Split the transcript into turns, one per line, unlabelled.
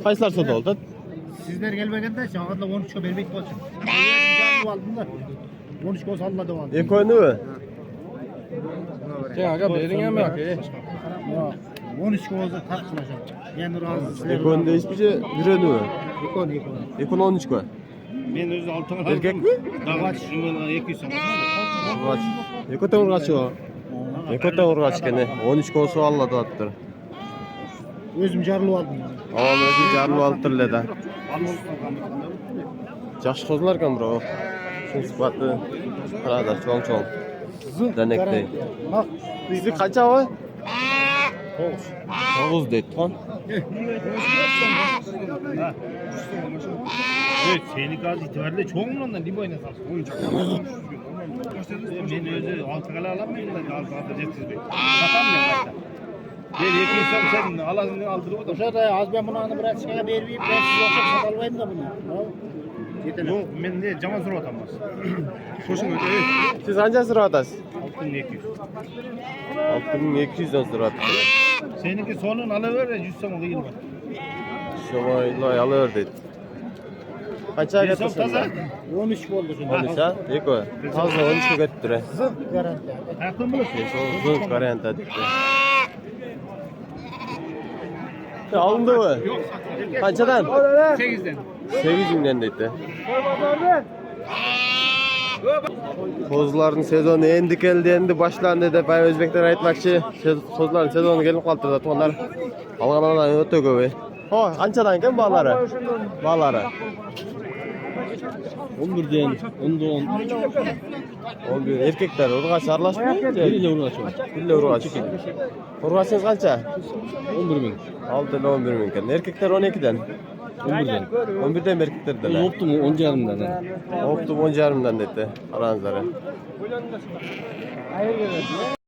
Qaysilar sotib oldi?
Sizler gelmegende şahadla 13'e vermek olsun. Canlı aldım da 13 koz Allah devam.
Ekoyni mi?
Sen aga bering ham yo'q.
13 kozu tartışılacak. Yani razı.
Ekoyni hiçbir şey yüreni mi?
Ekon.
Ekon 13 koy.
Men o'zi oltin oldim.
Erkek mi?
Davaç 200 so'm.
Urgaç. Ekoten urgaç o. Ekoten urgaç kene. 13 kosu Allah dağıttır.
Özüm jarlı aldım.
Ama özü canlı alttırlı da. Жақсы қозылар екен бро. Шын сұхбаты. Қарады, чоң-чоң. Дәнекте. Бізді қанша ғой? 9 дейді тұған.
Seni gaz itibariyle çoğun ondan değil mi oynasın? Ben özü altı kala alamayayım da altı jetsiz bey. Satamıyorum hatta. Ben 200 so'm sen alasın aldırıp da.
O'sha da az ben bunu hani biraz şeye bermeyip ben siz o'xshab sota olmaydim da bunu.
Yo'q, men ne jomon so'rab o'taman. Qo'shing o'ta.
Siz qancha so'rayapsiz?
6200.
6200 dan so'rayapti.
Seninki sonun alıver 100 so'm qiyilma.
Shomoy alaver deydi. Qancha
Hisob toza.
13 bo'ldi shunda.
13 ha? Eko. Toza 13 ga ketdi.
Garantiya.
Aqlim bo'lsin.
Uzun variant dedi. Alındı mı? Kaçadan?
8'den.
8 mingden dedi. Kozların sezonu endi keldi, endi başlandı dedi. Ben Özbekler aytmakçı. Kozların sezonu gelip kaldı. Onlar alğanlardan öte köpü. O, kançadan ekan bağları? Bağları.
11'den, 10'da 10.
11 erkekler urgaç aralashmı?
Biriyle urgaç.
Biriyle urgaç. Urgaçınız kança?
11.000.
6 ile 11 ming ekan. Erkekler 12'den.
11'den.
11'den erkeklerden.
Optum 10.5'dan.
Optum 10.5'dan dedi. Aranızları.